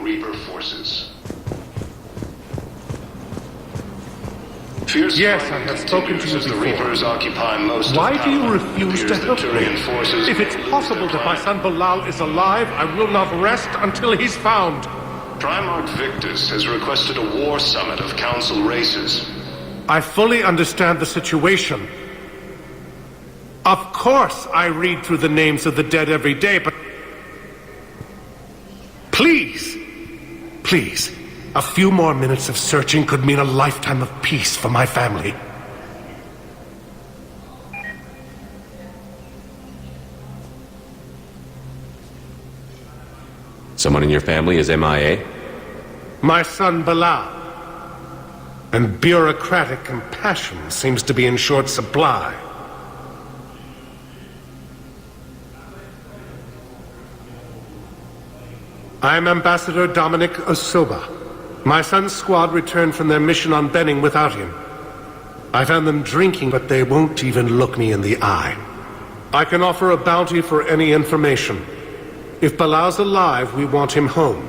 Reaper forces. Fierce Yes, I have spoken to you as the before. Reapers occupy most Why of do you power. refuse It to appears help the me? Turian forces If it's lose possible their that my son Bilal is alive, I will not rest until he's found. Primarch Victus has requested a war summit of council races. I fully understand the situation. Of course I read through the names of the dead every day, but... Please, a few more minutes of searching could mean a lifetime of peace for my family. Someone in your family is MIA? My son Bilal. And bureaucratic compassion seems to be in short supply. I am Ambassador Dominic Osoba. My son's squad returned from their mission on Benning without him. I found them drinking, but they won't even look me in the eye. I can offer a bounty for any information. If Bilal's alive, we want him home.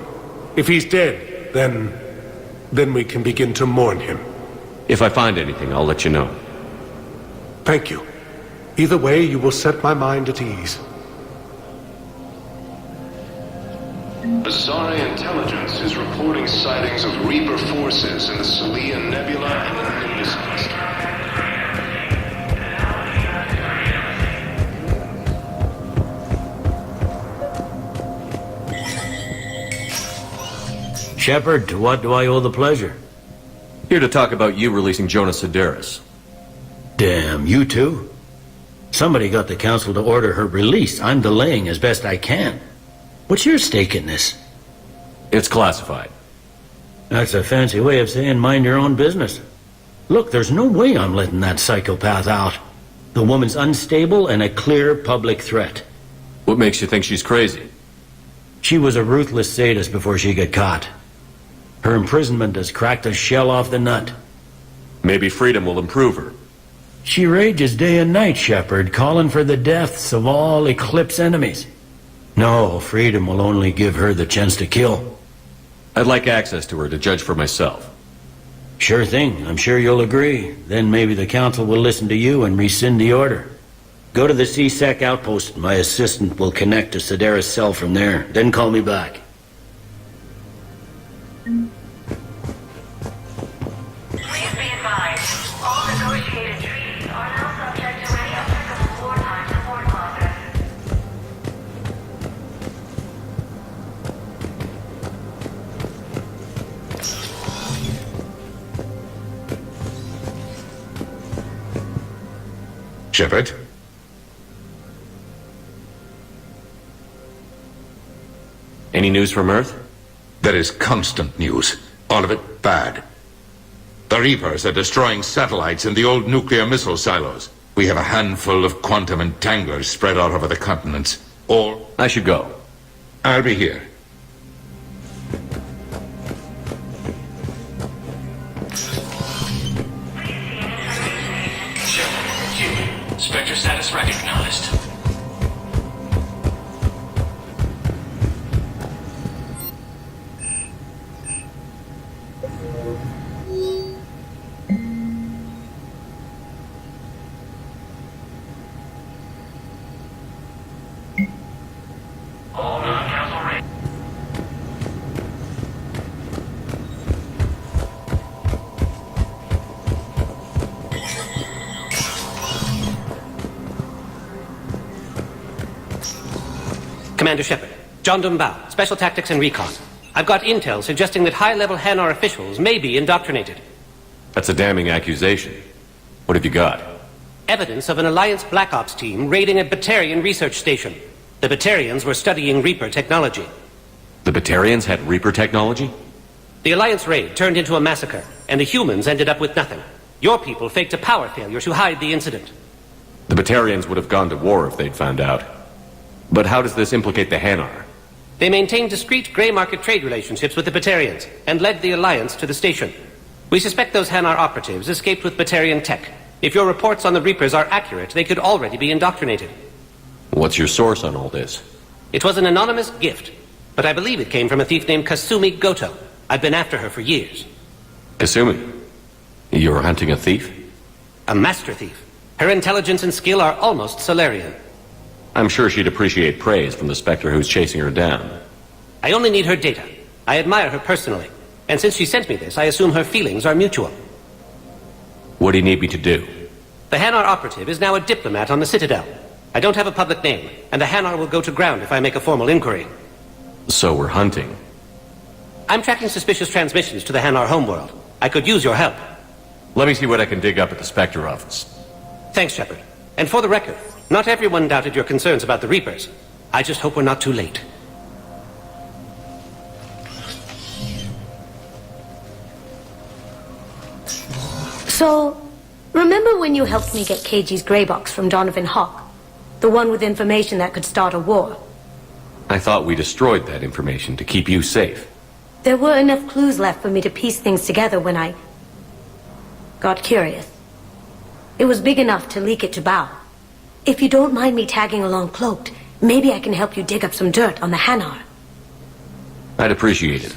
If he's dead, then we can begin to mourn him. If I find anything, I'll let you know. Thank you. Either way, you will set my mind at ease. Azari intelligence is reporting sightings of Reaper forces in the Salian Nebula and the Nimbus cluster. Shepard, to what do I owe the pleasure? Here to talk about you releasing Jonas Sedaris. Damn, you too? Somebody got the council to order her release. I'm delaying as best I can. What's your stake in this? It's classified. That's a fancy way of saying mind your own business. Look, there's no way I'm letting that psychopath out. The woman's unstable and a clear public threat. What makes you think she's crazy? She was a ruthless sadist before she got caught. Her imprisonment has cracked a shell off the nut. Maybe freedom will improve her. She rages day and night, Shepard, calling for the deaths of all Eclipse enemies. No, freedom will only give her the chance to kill. I'd like access to her to judge for myself. Sure thing, I'm sure you'll agree. Then maybe the council will listen to you and rescind the order. Go to the C-Sec outpost. My assistant will connect to Sedaris' cell from there. Then call me back. Please be advised, all negotiated treaties are now subject to any applicable wartime support clauses. Shepard? Any news from Earth? There is constant news. All of it bad. The Reapers are destroying satellites in the old nuclear missile silos. We have a handful of quantum entanglers spread out over the continents. All... I should go. I'll be here. Spectre status recognized. All non-council rate. Commander Shepard, John Dumbao, Special Tactics and Recon. I've got intel suggesting that high-level Hanar officials may be indoctrinated. That's a damning accusation. What have you got? Evidence of an Alliance Black Ops team raiding a Batarian research station. The Batarians were studying Reaper technology. The Batarians had Reaper technology? The Alliance raid turned into a massacre, and the humans ended up with nothing. Your people faked a power failure to hide the incident. The Batarians would have gone to war if they'd found out. But how does this implicate the Hanar? They maintained discreet grey market trade relationships with the Batarians, and led the Alliance to the station. We suspect those Hanar operatives escaped with Batarian tech. If your reports on the Reapers are accurate, they could already be indoctrinated. What's your source on all this? It was an anonymous gift. but I believe it came from a thief named Kasumi Goto. I've been after her for years. Kasumi, you're hunting a thief? A master thief. Her intelligence and skill are almost Solarian. I'm sure she'd appreciate praise from the Spectre who's chasing her down. I only need her data. I admire her personally. And since she sent me this, I assume her feelings are mutual. What do you need me to do? The Hanar operative is now a diplomat on the Citadel. I don't have a public name, and the Hanar will go to ground if I make a formal inquiry. So we're hunting. I'm tracking suspicious transmissions to the Hanar homeworld. I could use your help. Let me see what I can dig up at the Spectre office. Thanks, Shepard. And for the record, not everyone doubted your concerns about the Reapers. I just hope we're not too late. So, remember when you helped me get KG's grey box from Donovan Hawk? The one with information that could start a war? I thought we destroyed that information to keep you safe. There were enough clues left for me to piece things together when I got curious. It was big enough to leak it to Bao. If you don't mind me tagging along cloaked, maybe I can help you dig up some dirt on the Hanar. I'd appreciate it.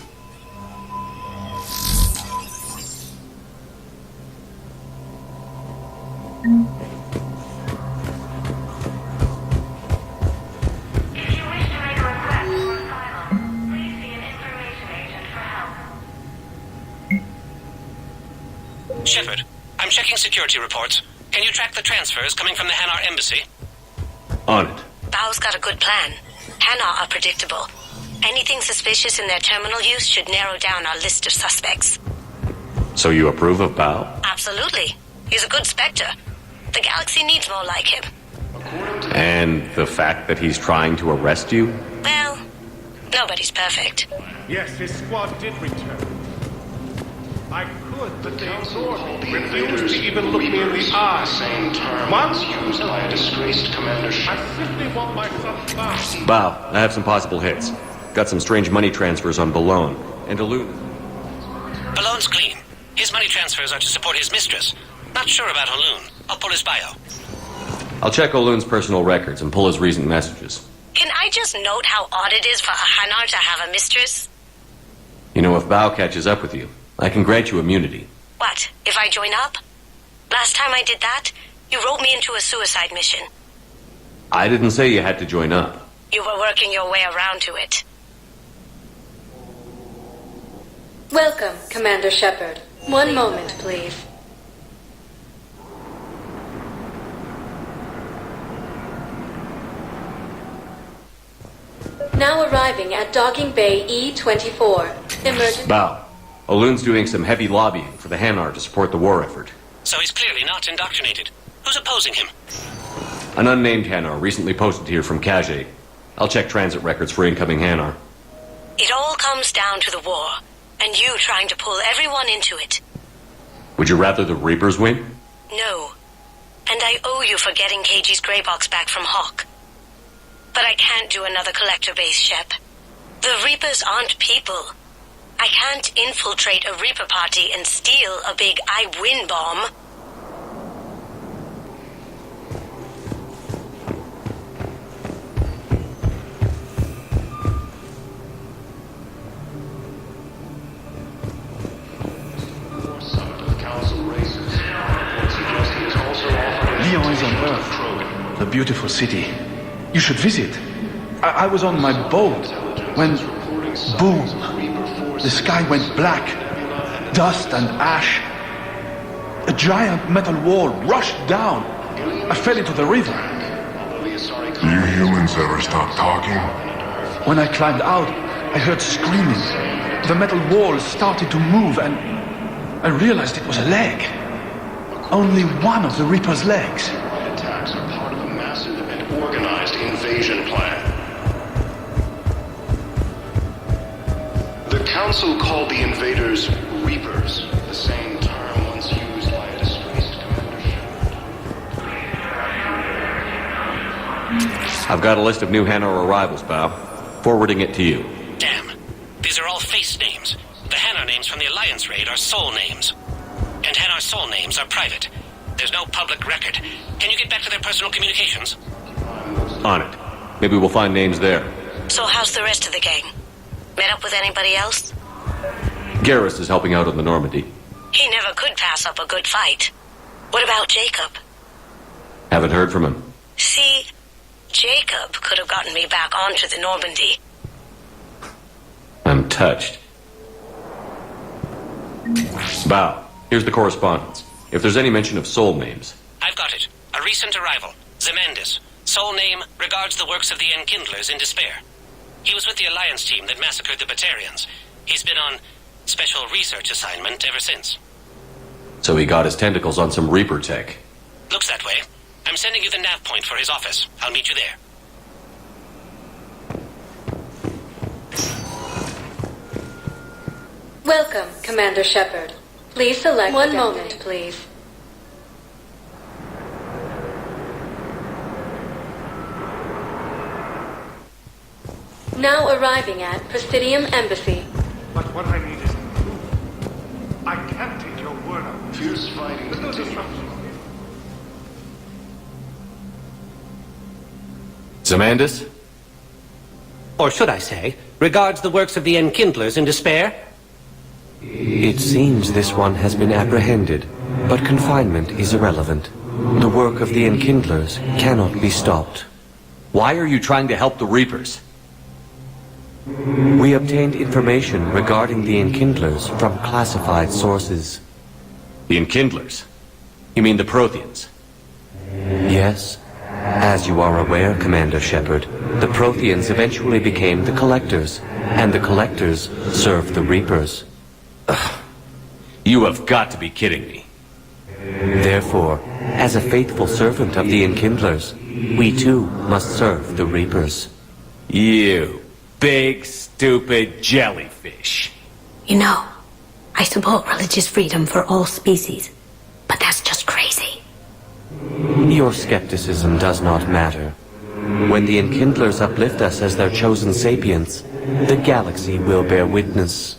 If you wish to make a request for asylum, please see an information agent for help. Shepard, I'm checking security reports. Can you track the transfers coming from the Hanar embassy? On it. Bao's got a good plan. Hanar are predictable. Anything suspicious in their terminal use should narrow down our list of suspects. So you approve of Bao? Absolutely. He's a good Spectre. The galaxy needs more like him. And the fact that he's trying to arrest you? Well, nobody's perfect. Yes, his squad did return. I could, but they ignored me. The invaders Refused to even look me in the Reapers, eye. the same term What? was used by a disgraced Commander I Shepard. simply want my son back. Bao, I have some possible hits. Got some strange money transfers on Balone. And Alun. Ballone's clean. His money transfers are to support his mistress. Not sure about Halun. I'll pull his bio. I'll check Olun's personal records and pull his recent messages. Can I just note how odd it is for a Hanar to have a mistress? You know, if Bao catches up with you, I can grant you immunity. What, if I join up? Last time I did that, you wrote me into a suicide mission. I didn't say you had to join up. You were working your way around to it. Welcome, Commander Shepard. One moment, please. Now arriving at Docking Bay E-24. Emergency... Bao, Olun's doing some heavy lobbying for the Hanar to support the war effort. So he's clearly not indoctrinated. Who's opposing him? An unnamed Hanar recently posted here from Kage. I'll check transit records for incoming Hanar. It all comes down to the war, and you trying to pull everyone into it. Would you rather the Reapers win? No. And I owe you for getting KG's grey box back from Hawk. But I can't do another collector base, Shep. The Reapers aren't people. I can't infiltrate a Reaper party and steal a big I win bomb. Lyon is on Earth, a beautiful city. You should visit. I was on my boat when, boom, the sky went black, dust and ash. A giant metal wall rushed down. I fell into the river. Do you humans ever stop talking? When I climbed out, I heard screaming. The metal wall started to move and I realized it was a leg. Only one of the Reaper's legs. Attacks are part of a massive and organized invasion plan. The Council called the invaders Reapers, the same term once used by a disgraced Commander Shepard. I've got a list of new Hanar arrivals, Bao. Forwarding it to you. Damn. These are all face names. The Hanar names from the Alliance raid are soul names. And Hanar soul names are private. There's no public record. Can you get back to their personal communications? On it. Maybe we'll find names there. So how's the rest of the gang? Met up with anybody else? Garrus is helping out on the Normandy. He never could pass up a good fight. What about Jacob? Haven't heard from him. See, Jacob could have gotten me back onto the Normandy. I'm touched. Bow, here's the correspondence. If there's any mention of soul names. I've got it. A recent arrival. Zemandis. Sole name regards the works of the Enkindlers in despair. He was with the Alliance team that massacred the Batarians. He's been on special research assignment ever since. So he got his tentacles on some Reaper tech. Looks that way. I'm sending you the nav point for his office. I'll meet you there. Welcome, Commander Shepard. Please select one moment, please. Now arriving at Presidium Embassy. But what I need is proof. I can't take your word on this. Fierce fighting There's no continues. disruption. Zemandis? Or should I say, regards the works of the Enkindlers in despair? It seems this one has been apprehended, but confinement is irrelevant. The work of the Enkindlers cannot be stopped. Why are you trying to help the Reapers? We obtained information regarding the Enkindlers from classified sources. The Enkindlers? You mean the Protheans? Yes. As you are aware, Commander Shepard, the Protheans eventually became the Collectors, and the Collectors served the Reapers. You have got to be kidding me. Therefore, as a faithful servant of the Enkindlers, we too must serve the Reapers. You big, stupid jellyfish. You know, I support religious freedom for all species, but that's just crazy. Your skepticism does not matter. When the Enkindlers uplift us as their chosen sapients, the galaxy will bear witness.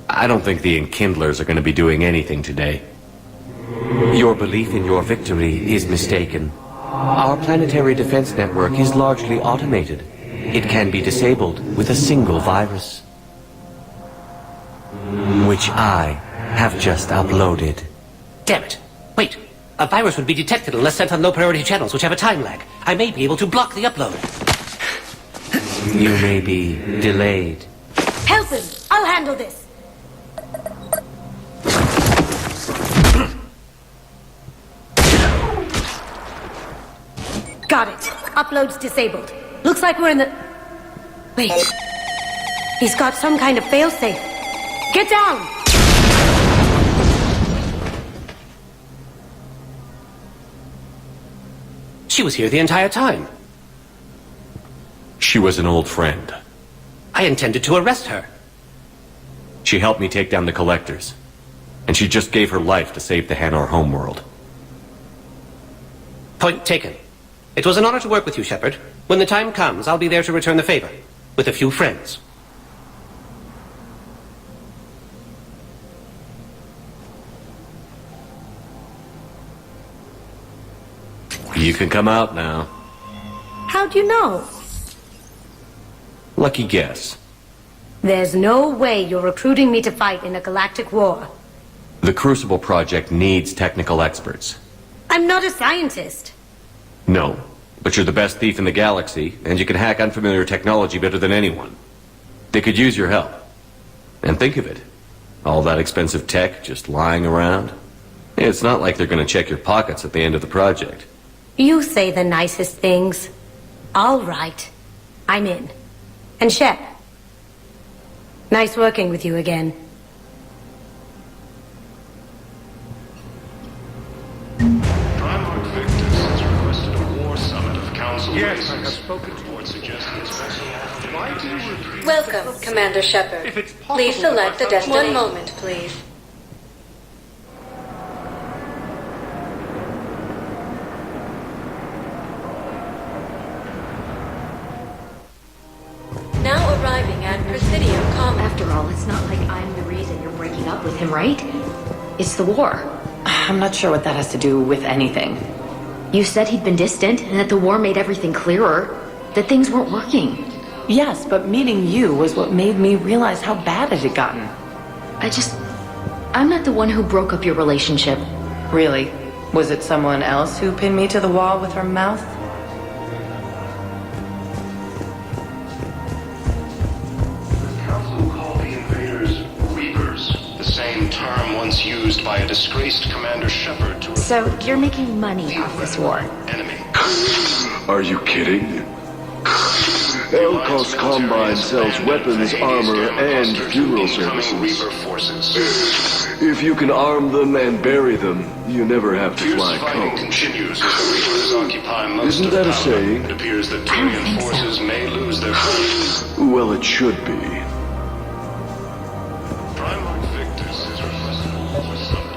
I don't think the Enkindlers are going to be doing anything today. Your belief in your victory is mistaken. Our planetary defense network is largely automated. It can be disabled with a single virus, which I have just uploaded. Damn it. Wait. A virus would be detected unless sent on low-priority channels, which have a time lag. I may be able to block the upload. You may be delayed. Help him! I'll handle this! Got it. Upload's disabled. Looks like we're in the... Wait. He's got some kind of failsafe. Get down! She was here the entire time. She was an old friend. I intended to arrest her. She helped me take down the Collectors. And she just gave her life to save the Hanar homeworld. Point taken. It was an honor to work with you, Shepard. When the time comes, I'll be there to return the favor. With a few friends. You can come out now. How'd you know? Lucky guess. There's no way you're recruiting me to fight in a galactic war. The Crucible Project needs technical experts. I'm not a scientist. No, but you're the best thief in the galaxy, and you can hack unfamiliar technology better than anyone. They could use your help. And think of it. All that expensive tech just lying around. It's not like they're going to check your pockets at the end of the project. You say the nicest things. All right. I'm in. And Shep. Nice working with you again. Primarch Victus has requested a war summit of council Yes, I have races. spoken to Report suggests it's best. Why do you refuse? Welcome, Commander Shepard. If it's possible, Please select the my son- destination. One moment, please. Now arriving at Presidium Common. After all, it's not like I'm the reason you're breaking up with him, right? It's the war. I'm not sure what that has to do with anything. You said he'd been distant and that the war made everything clearer, that things weren't working. Yes, but meeting you was what made me realize how bad it had gotten. I'm not the one who broke up your relationship. Really? Was it someone else who pinned me to the wall with her mouth? The Council called the invaders Reapers, the same term once used by a disgraced Commander Shepard to So you're making money off this war? enemy. Are you kidding? Elkos Combine sells weapons, armor, and funeral services. If you can arm them and bury them, you never have to fly cones. Isn't that a saying? It appears that Turian forces may lose their focus. Well, it should be.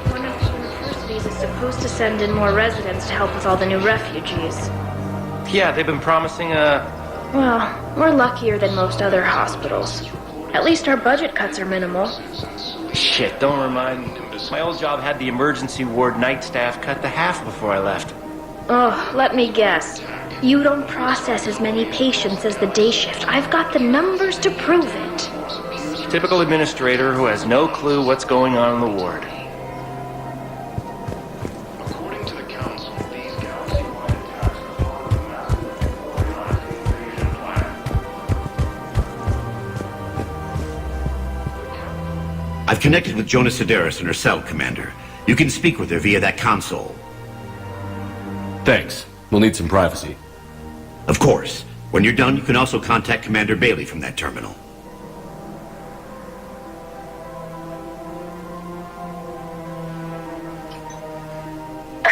One of the universities is supposed to send in more residents to help with all the new refugees. Yeah, they've been promising Well, we're luckier than most other hospitals. At least our budget cuts are minimal. Shit, don't remind me. My old job had the emergency ward night staff cut to half before I left. Oh, let me guess. You don't process as many patients as the day shift. I've got the numbers to prove it. Typical administrator who has no clue what's going on in the ward. According to the Council, these galaxy-wide attacks are part of a massive organized invasion plan. I've connected with Jonah Sedaris and her cell, Commander. You can speak with her via that console. Thanks. We'll need some privacy. Of course. When you're done, you can also contact Commander Bailey from that terminal.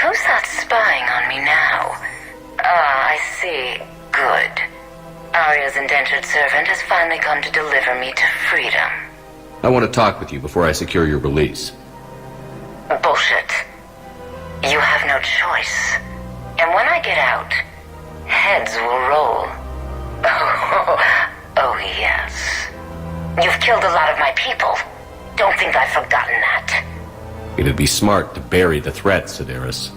Who's that spying on me now? Ah, I see. Good. Arya's indentured servant has finally come to deliver me to freedom. I want to talk with you before I secure your release. Bullshit. You have no choice. And when I get out, heads will roll. Oh, yes. You've killed a lot of my people. Don't think I've forgotten that. It'd be smart to bury the threat, Sedaris.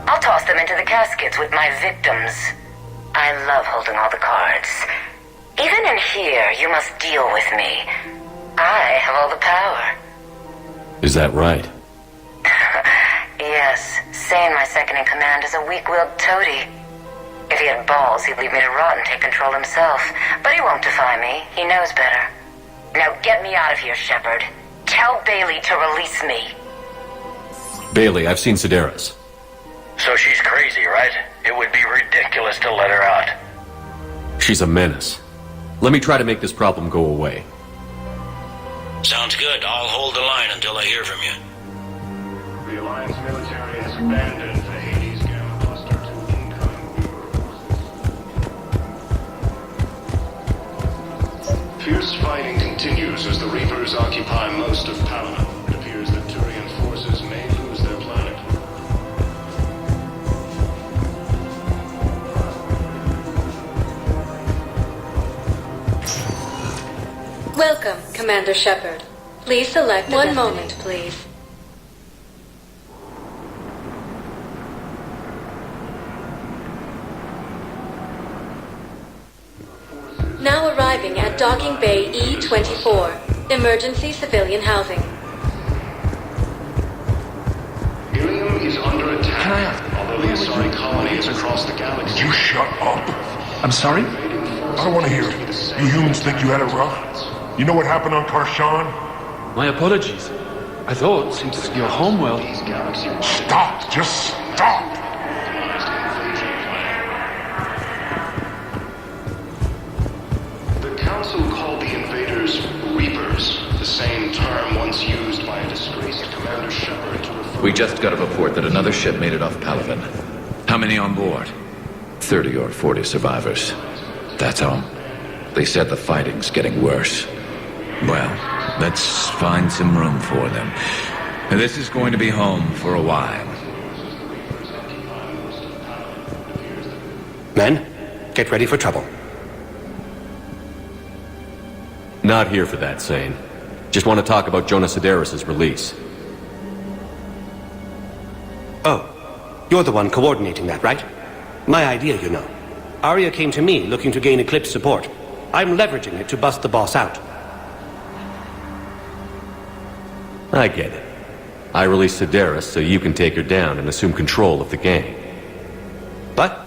I'll toss them into the caskets with my victims. I love holding all the cards. Even in here, you must deal with me. I have all the power. Is that right? Yes, Sane, my second-in-command, is a weak-willed toady. If he had balls, he'd leave me to rot and take control himself. But he won't defy me. He knows better. Now get me out of here, Shepard. Tell Bailey to release me. Bailey, I've seen Sedaris. So she's crazy, right? It would be ridiculous to let her out. She's a menace. Let me try to make this problem go away. Sounds good. I'll hold the line until I hear from you. The Alliance military has abandoned the Hades Gamma Cluster to incoming Reaper forces. Fierce fighting continues as the Reapers occupy most of Palana. It appears that Turian forces may lose their planet. Welcome, Commander Shepard. Please select one moment, please. Now arriving at Docking Bay E-24, emergency civilian housing. Ilium is under attack, although the Asari colony is across the galaxy. You shut up. I'm sorry? I don't want to hear it. You humans think you had it rough? You know what happened on Karshan? My apologies. I thought, since you're home, well... Stop! Just stop! The Council called the invaders Reapers, the same term once used by a disgraced Commander Shepard to refer... We just got a report that another ship made it off Palaven. How many on board? 30 or 40 survivors. That's all. They said the fighting's getting worse. Well, let's find some room for them. This is going to be home for a while. Men, get ready for trouble. Not here for that, Sane. Just want to talk about Jonah Sedaris' release. Oh, you're the one coordinating that, right? My idea, you know. Arya came to me looking to gain Eclipse support. I'm leveraging it to bust the boss out. I get it. I release Sedaris so you can take her down and assume control of the gang. But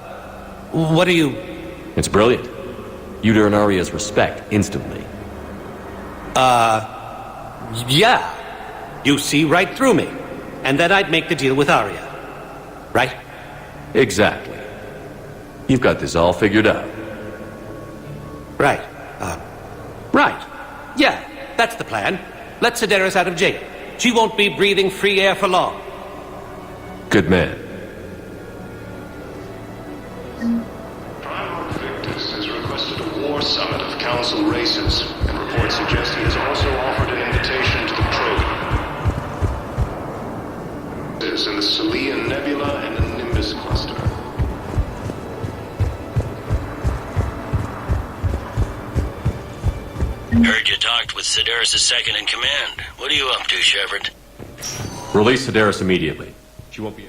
what do you... It's brilliant. You'd earn Arya's respect instantly. Yeah. You see right through me. And then I'd make the deal with Arya. Right? Exactly. You've got this all figured out. Right. Right. Yeah, that's the plan. Let Sedaris out of jail. She won't be breathing free air for long. Good man. Primarch Victus has requested a war summit of council races, and reports suggest he has also offered an invitation to the Krogan. In the Celian Nebula and the Nimbus Cluster. Heard you talked with Sedaris' second-in-command. What are you up to, Shepard? Release Sedaris immediately. She won't be...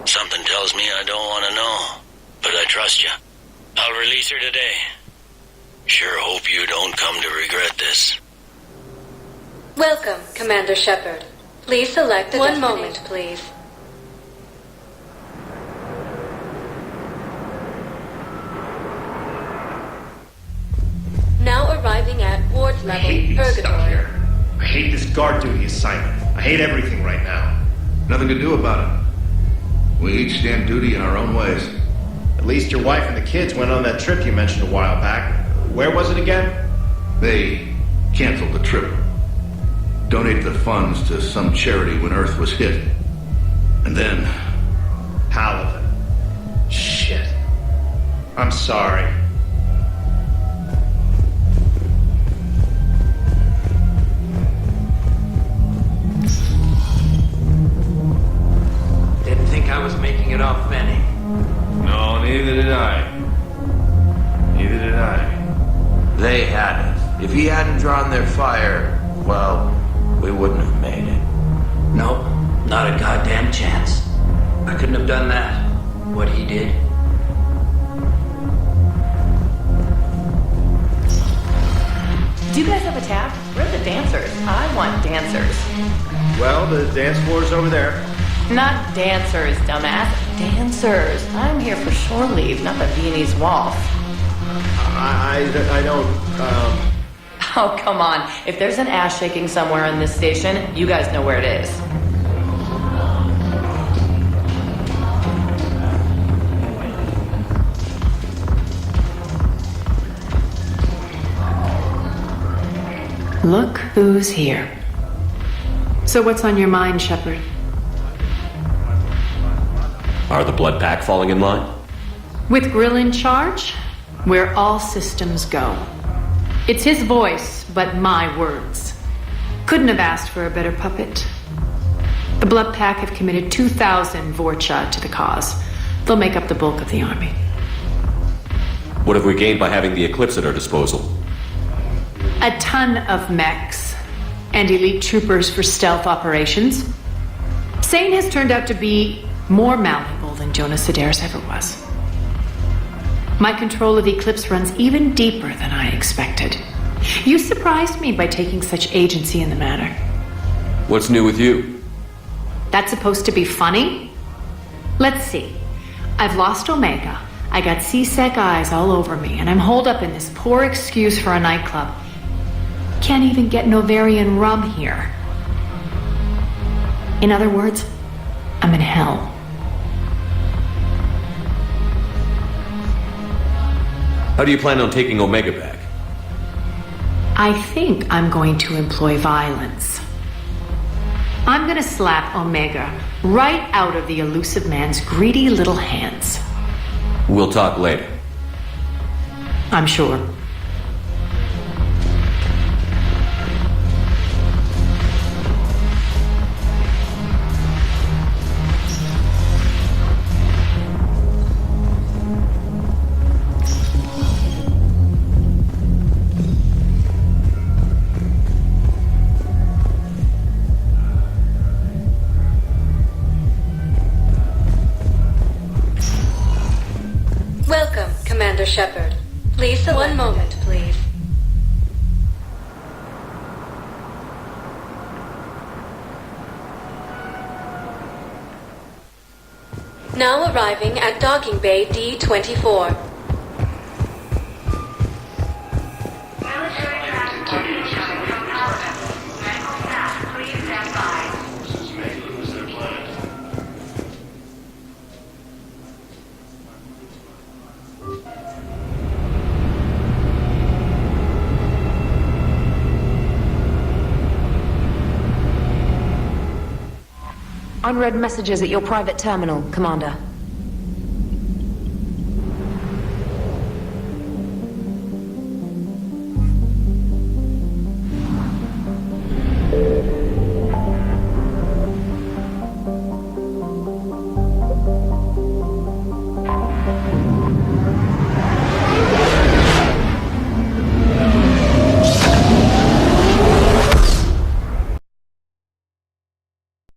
Something tells me I don't want to know, but I trust you. I'll release her today. Sure hope you don't come to regret this. Welcome, Commander Shepard. Please select one moment, please. Now arriving at ward level, Purgatory. I hate this guard duty assignment. I hate everything right now. Nothing to do about it. We each stand duty in our own ways. At least your wife and the kids went on that trip you mentioned a while back. Where was it again? They canceled the trip. Donated the funds to some charity when Earth was hit. And then... Paladin. Shit. I'm sorry. Didn't think I was making it off Benny. No, neither did I. Neither did I. They had it. If he hadn't drawn their fire, well, we wouldn't have made it. Nope, not a goddamn chance. I couldn't have done that. What he did. Do you guys have a tab? Where are the dancers? I want dancers. Well, the dance floor's over there. Not dancers, dumbass. Dancers. I'm here for shore leave, not the Viennese waltz. I don't, Oh, come on. If there's an ass shaking somewhere on this station, you guys know where it is. Look who's here. So what's on your mind, Shepard? Are the Blood Pack falling in line? With Grill in charge, where all systems go. It's his voice, but my words. Couldn't have asked for a better puppet. The Blood Pack have committed 2,000 Vorcha to the cause. They'll make up the bulk of the army. What have we gained by having the Eclipse at our disposal? A ton of mechs and elite troopers for stealth operations. Sane has turned out to be more malleable than Jonas Sedaris ever was. My control of Eclipse runs even deeper than I expected. You surprised me by taking such agency in the matter. What's new with you? That's supposed to be funny? Let's see. I've lost Omega. I got C-Sec eyes all over me, and I'm holed up in this poor excuse for a nightclub. Can't even get Novarian rum here. In other words, I'm in hell. How do you plan on taking Omega back? I think I'm going to employ violence. I'm going to slap Omega right out of the elusive man's greedy little hands. We'll talk later. I'm sure. Welcome, Commander Shepard. Please select. One moment, please. Now arriving at docking bay D-24. Unread messages at your private terminal, Commander.